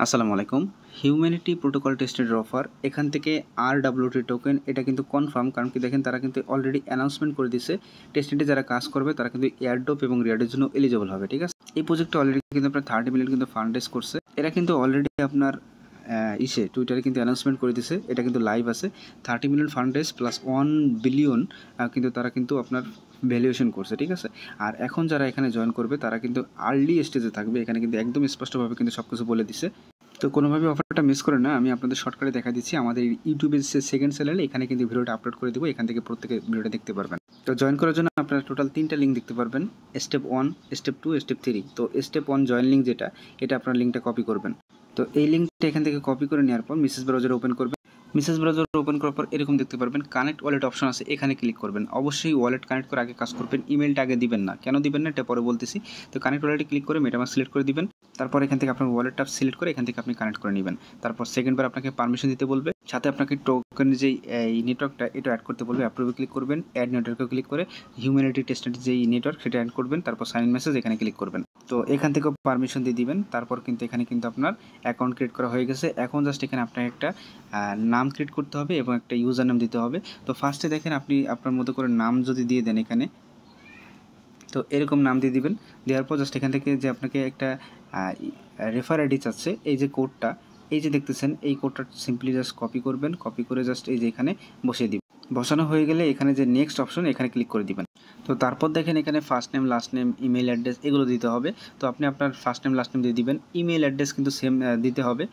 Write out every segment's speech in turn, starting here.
আসসালামু আলাইকুম। Humanity protocol টেস্টের অফার এখান থেকে RWT টোকেন এটা কিন্তু কনফার্ম, কারণ কি দেখেন তারা কিন্তু অলরেডি অ্যানাউন্সমেন্ট করে দিছে টেস্টনেটে যারা কাজ করবে তারা কিন্তু এয়ারড্রপ এবং রিওয়ার্ডের জন্য এলিজিবল হবে। ঠিক আছে, এই প্রজেক্টটা অলরেডি কিন্তু আপনার 30 মিলিয়ন কিন্তু ফান্ড রেজ করছে। এরা কিন্তু অলরেডি আপনার টুইটারে কিন্তু অ্যানাউন্সমেন্ট করে দিছে, এটা কিন্তু লাইভ আছে। 30 million fund raise plus 1 billion কিন্তু তারা কিন্তু আপনার ভ্যালুয়েশন করছে। ঠিক আছে, আর এখন যারা এখানে জয়েন করবে তারা কিন্তু আর্লি স্টেজে থাকবে, এখানে কিন্তু একদম স্পষ্টভাবে কিন্তু সব কিছু বলে দিছে। তো কোনোভাবে অফারটা মিস করে না, আমি আপনাদের শর্টকাটে দেখা দিচ্ছি আমাদের ইউটিউবের সেকেন্ড চ্যানেলে, এখানে কিন্তু ভিডিওটা আপলোড করে দেবো, এখান থেকে প্রত্যেকে ভিডিওটা দেখতে পারবেন। তো জয়েন করার জন্য আপনারা টোটাল 3টা লিঙ্ক দেখতে পারবেন, স্টেপ 1, স্টেপ 2, স্টেপ 3। তো স্টেপ 1 জয়েন লিঙ্ক যেটা, এটা আপনার লিঙ্কটা কপি করবেন। তো এই লিঙ্কটা এখান থেকে কপি করে নেওয়ার পর মেসেজ ব্রাউজার ওপেন করবেন। মেসেজ ব্রাউজার ওপেন করার পর এরকম দেখতে পারবেন কানেক্ট ওয়ালেট অপশন আছে, এখানে ক্লিক করবেন। অবশ্যই ওয়ালেট কানেক্ট করে আগে কাজ করবেন, ইমেলটা আগে দিবেন না। কেন দিবেন না এটা পরে বলতেছি। তো কানেক্ট ওয়ালেটে ক্লিক করে মেটামাস্ক সিলেক্ট করে দিবেন। তারপর এখান থেকে আপনার ওয়ালেটটা সিলেক্ট করে এখান থেকে আপনি কানেক্ট করে নেবেন। তারপর সেকেন্ডবার আপনাকে পারমিশন দিতে বলবে, সাথে আপনাকে টোকেনের যেই এই নেটওয়ার্কটা এটা অ্যাড করতে বলবে। অ্যাপ্রুভে ক্লিক করবেন, অ্যাড নেটওয়ার্কে ক্লিক করে হিউম্যানিটি টেস্টের যেই নেটওয়ার্ক সেটা অ্যাড করবেন। তারপর সাইন ইন মেসেজ এখানে ক্লিক করবেন। তো এখান থেকেও পারমিশন দিয়ে দিবেন। তারপর কিন্তু এখানে কিন্তু আপনার অ্যাকাউন্ট ক্রিয়েট করা হয়ে গেছে। এখন জাস্ট এখানে আপনাকে একটা নাম ক্রিয়েট করতে হবে এবং একটা ইউজার নাম দিতে হবে। তো ফার্স্টে দেখেন আপনি আপনার মতো করে নাম যদি দিয়ে দেন এখানে, তো এরকম নাম দিয়ে দিবেন। দেওয়ার পর জাস্ট এখান থেকে যে আপনাকে একটা রেফার আইডি চাচ্ছে, এই যে কোডটা এই যে দেখতেছেন, এই কোডটা সিম্পলি জাস্ট কপি করবেন। কপি করে জাস্ট এই যে এখানে বসিয়ে দিবেন। বসানো হয়ে গেলে এখানে যে নেক্সট অপশন এখানে ক্লিক করে দিবেন। তো তারপর দেখেন এখানে first name, last name, email address এগুলো দিতে হবে। তো আপনি আপনার ফার্স্ট নেম লাস্ট নেম দিয়ে দিবেন, ইমেল অ্যাড্রেস কিন্তু সেম দিতে হবে।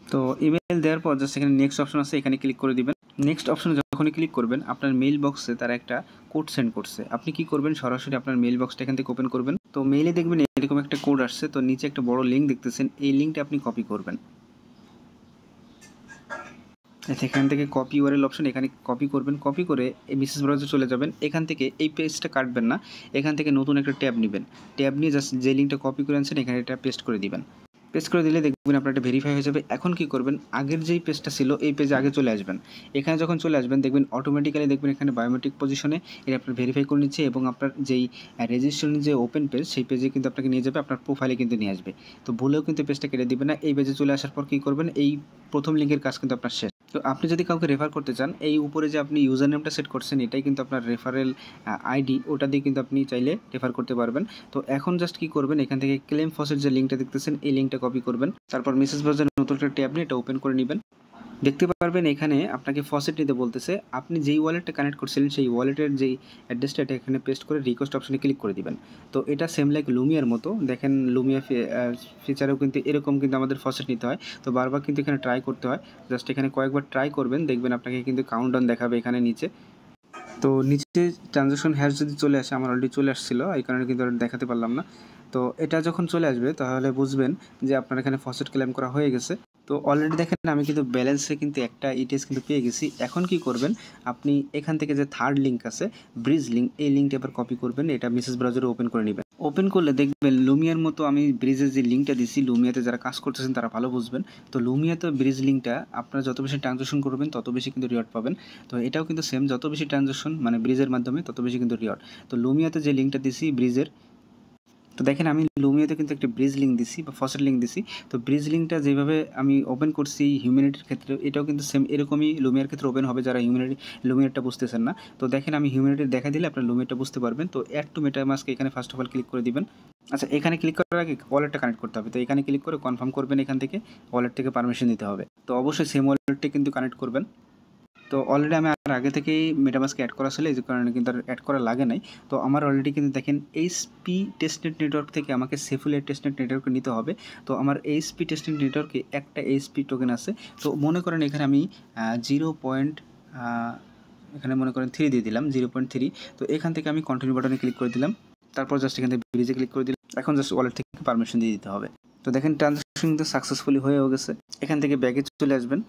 তো ইমেল দেওয়ার পর জাস্ট এখানে নেক্সট অপশন আছে, এখানে ক্লিক করে দিবেন। নেক্সট অপশনে যখনই ক্লিক করবেন আপনার মেইল বক্সে তারা একটা কোড সেন্ড করছে। আপনি কি করবেন, সরাসরি আপনার মেইল বক্সটা এখান থেকে ওপেন করবেন। তো মেইলে দেখবেন এরকম একটা কোড আসছে, তো নিচে একটা বড় লিঙ্ক দেখতেছেন, এই লিঙ্কটা আপনি কপি করবেন। এখান থেকে কপি ইউআরএল অপশন, এখানে কপি করবেন। কপি করে এই মেসেজ ব্রাউজারে চলে যাবেন। এখান থেকে এই পেজটা কাটবেন না, এখান থেকে নতুন একটা ট্যাব নেবেন। ট্যাব নিয়ে জাস্ট যে লিঙ্কটা কপি করে আনছেন এখানে এটা পেস্ট করে দিবেন। পেস্ট করে দিলে দেখবেন আপনার এটা ভেরিফাই হয়ে যাবে। এখন কি করবেন, আগের যেই পেজটা ছিল এই পেজে আগে চলে আসবেন। এখানে যখন চলে আসবেন দেখবেন অটোমেটিক্যালি দেখবেন এখানে বায়োমেট্রিক পজিশনে এটা আপনার ভেরিফাই করে নিচ্ছে এবং আপনার যেই রেজিস্ট্রেশন যে ওপেন পেজ সেই পেজে কিন্তু আপনাকে নিয়ে যাবে, আপনার প্রোফাইলে কিন্তু নিয়ে আসবে। তো ভুলেও কিন্তু পেজটা কেটে দিবেন না। এই পেজে চলে আসার পর কী করবেন, এই প্রথম লিঙ্কের কাজ কিন্তু আপনার শেষ। তো আপনি যদি কাউকে রেফার করতে চান, এই উপরে যে আপনি ইউজার নেমটা সেট করছেন এটাই কিন্তু আপনার রেফারেল আইডি, ওটা দিয়ে কিন্তু আপনি চাইলে রেফার করতে পারবেন। তো এখন জাস্ট কি করবেন, এখান থেকে ক্লেম ফসেট যে লিঙ্কটা দেখতেছেন এই লিঙ্কটা কপি করবেন। তারপর মেসেজ ব্রাউজারে নতুন একটা ট্যাব নিয়ে এটা ওপেন করে নেবেন। দেখতে পারবেন এখানে আপনাকে ফসেট নিতে বলতেছে। আপনি যেই ওয়ালেটটা কানেক্ট করছিলেন সেই ওয়ালেটের যেই অ্যাড্রেসটা এটা এখানে পেস্ট করে রিকোয়েস্ট অপশনে ক্লিক করে দিবেন। তো এটা সেম লাইক লুমিয়ার মতো, দেখেন লুমিয়া ফিচারেও কিন্তু এরকম কিন্তু আমাদের ফসেট নিতে হয়। তো বারবার কিন্তু এখানে ট্রাই করতে হয়। জাস্ট এখানে কয়েকবার ট্রাই করবেন, দেখবেন আপনাকে কিন্তু কাউন্টডাউন দেখাবে এখানে নিচে। তো নিচে ট্রানজ্যাকশন হ্যাশ যদি চলে আসে, আমার অলরেডি চলে আসছিলো, এই কারণে কিন্তু দেখাতে পারলাম না। তো এটা যখন চলে আসবে তাহলে বুঝবেন যে আপনার এখানে ফসেট ক্লেম করা হয়ে গেছে। তো অলরেডি দেখেন আমি কিন্তু ব্যালেন্সে কিন্তু একটা ইটিএস কিন্তু পেয়ে গেছি। এখন কি করবেন, আপনি এখান থেকে যে থার্ড লিঙ্ক আছে ব্রিজ লিঙ্ক, এই লিঙ্কটা এবার কপি করবেন, এটা মেসেজ ব্রাউজারে ওপেন করে নেবেন। ওপেন করলে দেখবেন লুমিয়ার মতো আমি ব্রিজের যে লিঙ্কটা দিছি, লুমিয়াতে যারা কাজ করতেছেন তারা ভালো বুঝবেন। তো লুমিয়াতে ব্রিজ লিঙ্কটা আপনারা যত বেশি ট্রানজ্যাকশন করবেন তত বেশি কিন্তু রিওয়ার্ড পাবেন। তো এটাও কিন্তু সেম, যত বেশি ট্রানজ্যাকশন মানে ব্রিজের মাধ্যমে তত বেশি কিন্তু রিওয়ার্ড। তো লুমিয়াতে যে লিঙ্কটা দিছি ব্রিজের, তো দেখেন আমি লুমিয়াতে কিন্তু একটা ব্রিজ লিঙ্ক দিছি বা ফসেট লিঙ্ক দিছি। তো ব্রিজ লিঙ্কটা যেভাবে আমি ওপেন করছি হিউম্যানিটির ক্ষেত্রে, এটাও কিন্তু সেম এরকমই লুমিয়ার ক্ষেত্রে ওপেন হবে যারা লুমিয়ারটা বুঝতেছেন না। তো দেখেন আমি হিউম্যানিটি দেখা দিলে আপনার লুমিয়ারটা বুঝতে পারবেন। তো অ্যাড টু মেটামাস্ক এখানে ফার্স্ট অফ অল ক্লিক করে দিবেন। আচ্ছা, এখানে ক্লিক করার আগে ওয়ালেটটা কানেক্ট করতে হবে। তো এখানে ক্লিক করে কনফার্ম করবেন, এখান থেকে ওয়ালেট থেকে পারমিশন দিতে হবে। তো অবশ্যই সেম ওয়ালেটটা কিন্তু কানেক্ট করবেন। তো অলরেডি আমি আর আগে থেকেই মেটামাস্কে অ্যাড করা ছিল, এই কারণে কিন্তু আর অ্যাড করা লাগে নাই। তো আমার অলরেডি কিন্তু দেখেন এইচপি টেস্টনেট নেটওয়ার্ক থেকে আমাকে সেফুলের টেস্টনেট নেটওয়ার্কে নিতে হবে। তো আমার এইচপি টেস্টনেট নেটওয়ার্কে একটা এইচপি টোকেন আছে। তো মনে করেন এখানে আমি 0. এখানে মনে করেন 3 দিয়ে দিলাম, 0.3। তো এখান থেকে আমি কন্টিনিউ বাটনে ক্লিক করে দিলাম। তারপর জাস্ট এখান থেকে ব্রিজে ক্লিক করে দিলাম। এখন জাস্ট ওয়ালেট থেকে পারমিশন দিয়ে দিতে হবে। তো দেখেন ট্রানজাকশন কিন্তু সাকসেসফুলি হয়েও গেছে। এখান থেকে ব্যাগে চলে আসবেন।